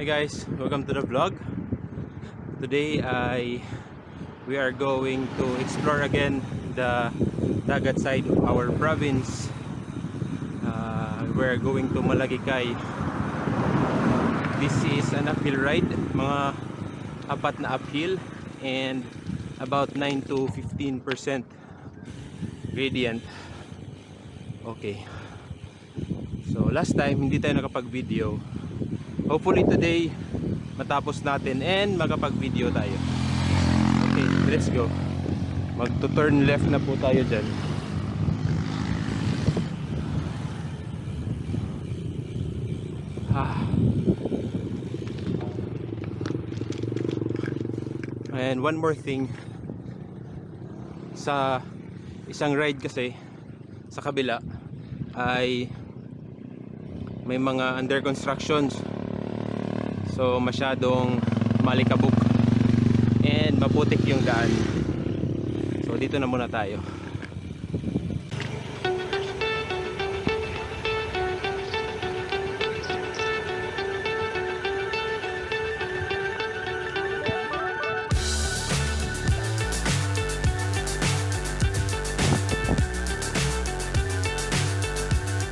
guys, welcome to the vlog. Today we are going to explore again the dagat side of our province. We're going to Malagikay. This is an uphill ride, mga apat na uphill and about 9 to 15% gradient. Okay, so last time hindi tayo nakapag-video. Hopefully today matapos natin and makapag-video tayo. Okay, let's go. Magto-turn left na po tayo dyan. And one more thing, sa isang ride kasi sa kabila ay may mga under constructions. So masyadong malikabok and maputik yung daan. So dito na muna tayo.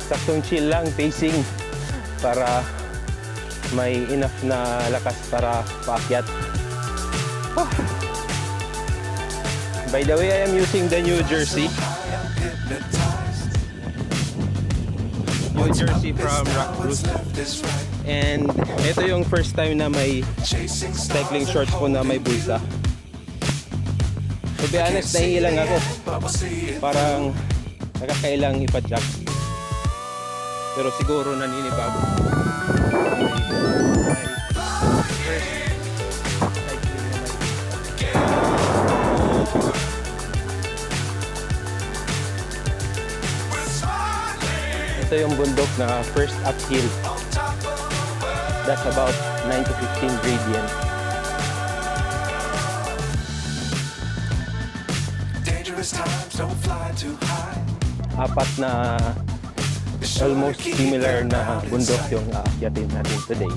Saktong chill lang pacing para may enough na lakas para paakyat. By the way, I am using the New Jersey from Rock Cruise. And ito yung first time na may cycling shorts po na may bulsa. To be honest, naiilang ako. Parang nakakailang ipa-jack. Pero siguro naninibago. Ito yung bundok na first uphill. That's about 9 to 15 gradient. Apat na almost similar na bundok yung aakyatin natin today.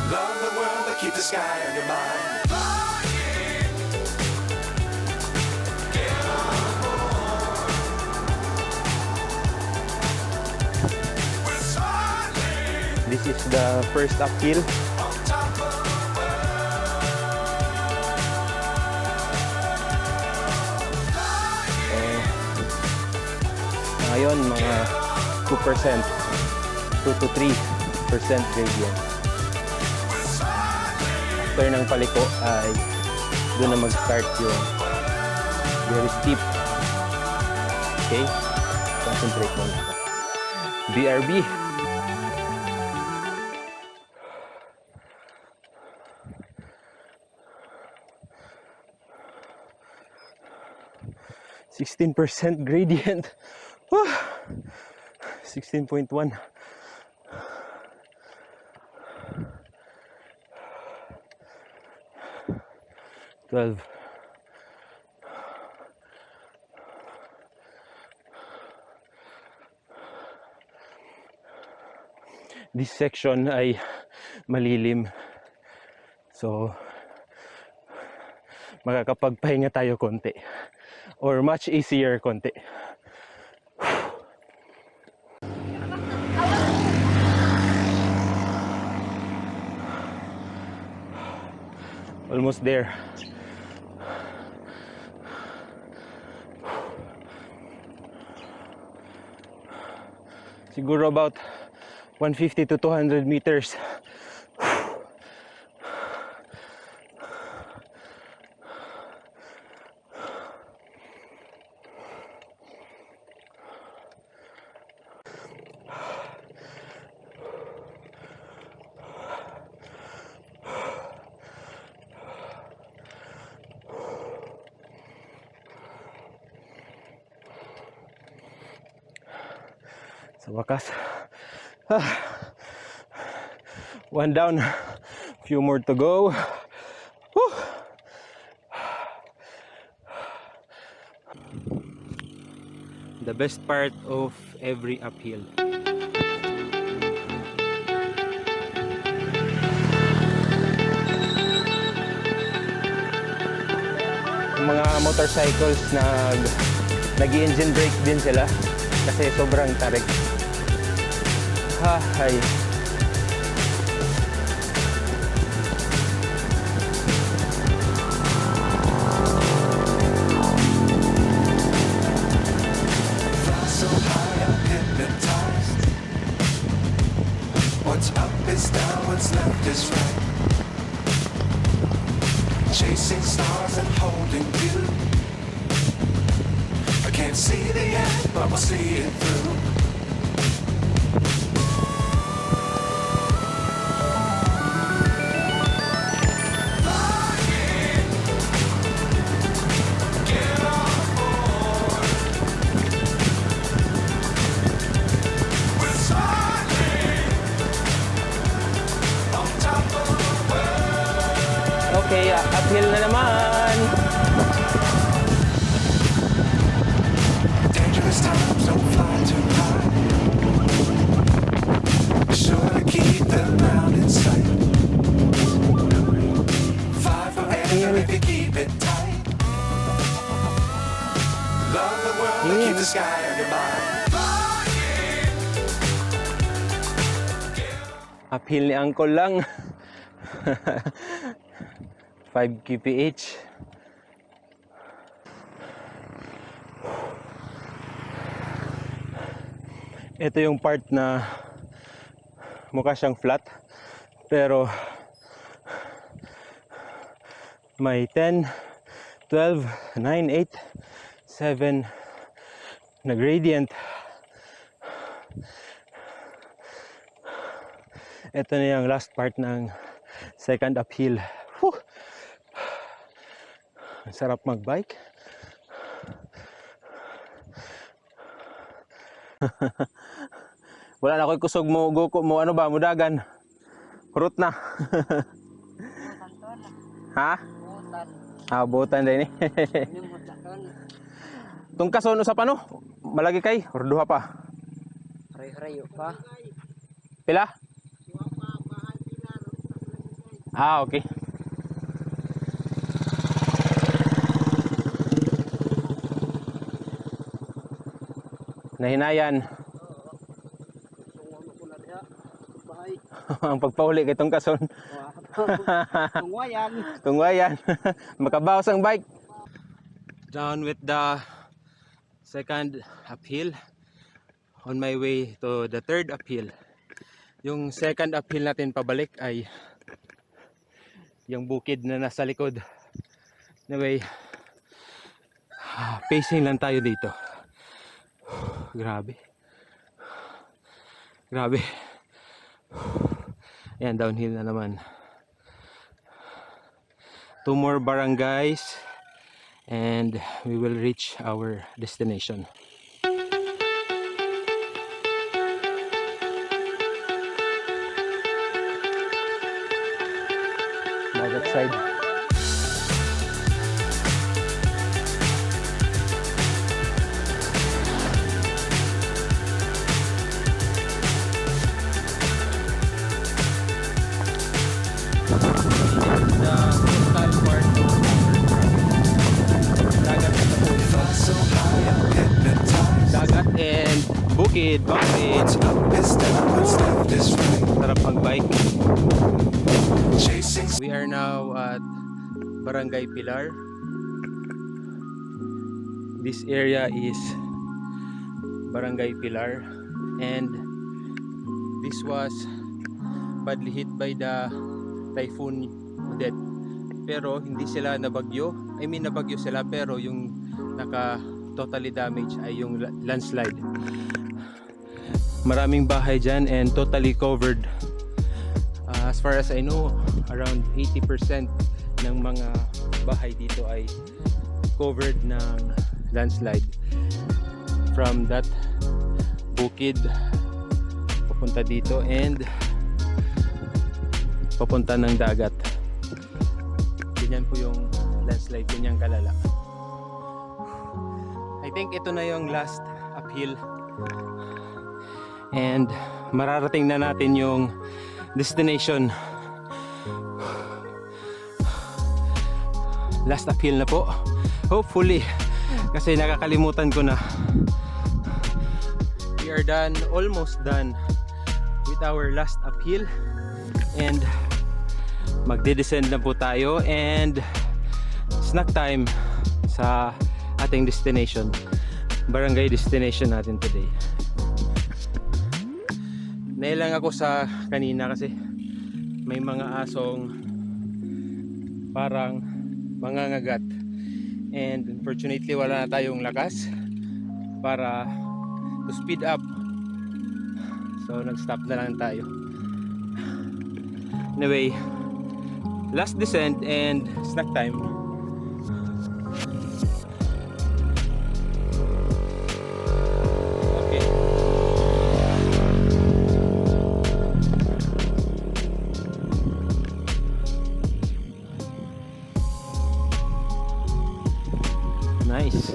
Love the world, but keep the sky on your mind. This is the first uphill. Ngayon mga 2%, 2 to 3% gradient. After ng paliko ay doon na mag-start yung very steep. Okay, concentrate muna ako. BRB. %16 gradient. 16.1. This section ay malilim. So makakapagpahinga tayo konti. Or much easier konti. Almost there. Siguro about 150 to 200 meters. Sa wakas, one down, few more to go. Whew. The best part of every uphill. Mga motorcycles nag-engine brake din sila kasi sobrang tarik. Hay. Fly so high, I'm hypnotized. What's up is down, what's left is right. Chasing stars and holding you. I can't see the end, but we'll see it through. Okay, uphill na naman. Dangerous times, don't fly too high. Be sure to keep the ground in sight. Fly forever if you keep it tight. Love the world and keep the sky on your mind. Uphill ni Uncle lang. 5 kph. Ito yung part na mukha siyang flat pero may 10, 12, 9, 8, 7 na gradient. Ito na yung last part ng second uphill. Whew! Ang sarap magbike. Wala na ako'y kusog mo, guko mo, ano ba, mudagan. Kurot na. Ha? Ah, butan din eh. Tung kason usap ano? Malagi kay, or duha pa? Rayo pa. Pila? Ah, okay. Nahinayan. Ang pagpahuli kay tong kason. Tungwayan. Tungwayan. Makabawas ang bike. Down with the second uphill. On my way to the third uphill. Yung second uphill natin pabalik ay yung bukid na nasa likod. Anyway, pacing lang tayo dito. Grabe. Grabe. Ayan, downhill na naman. 2 more barangays and we will reach our destination. Dagat side. Dagat and bukid, What's mountain. up is down, what's left is right. Sarap magbike. Chasing We are now at Barangay Pilar. This area is Barangay Pilar and this was badly hit by the Typhoon Odette. Pero hindi sila nabagyo. I mean nabagyo sila pero yung naka totally damaged ay yung landslide. Maraming bahay dyan and totally covered. As far as I know, around 80% ng mga bahay dito ay covered ng landslide. From that bukid papunta dito and papunta ng dagat. Ganyan po yung landslide, ganyan kalala. I think ito na yung last uphill. And mararating na natin yung destination. Last uphill na po. Hopefully, kasi nakakalimutan ko na. We are done, almost done with our last uphill. And magde-descend na po tayo and snack time sa ating destination, barangay destination natin today. Nailang ako sa kanina kasi may mga asong parang mangangagat, and unfortunately wala na tayong lakas para to speed up, so nag-stop na lang tayo. Anyway, last descent and snack time. Okay. Nice.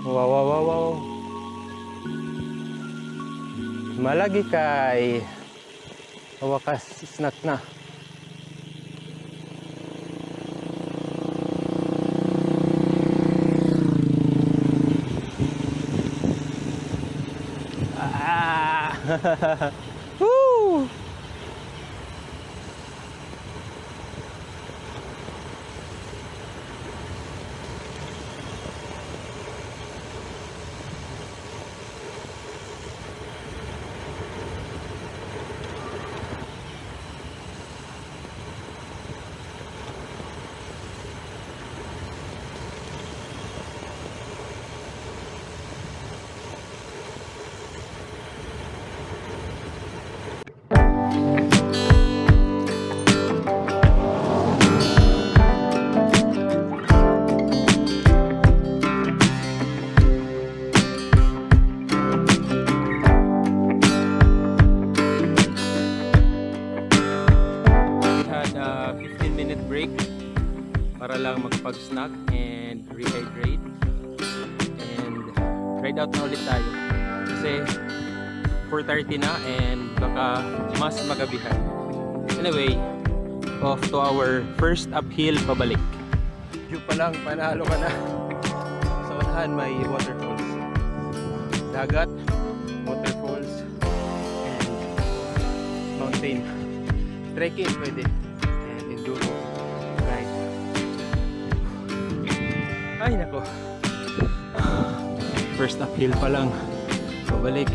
Wow, wow, wow, wow. Malagi kay wakas snack na. Ah! Woo! Break para lang makapag-snack and rehydrate, and ride out na ulit tayo kasi 4:30 na and baka mas magabihan. Anyway, off to our first uphill pabalik. View pa lang, panalo ka na. Sa unahan may waterfalls, dagat, waterfalls, and mountain. Trekking pwede, and enduro. Ay nako, first uphill pa lang pabalik.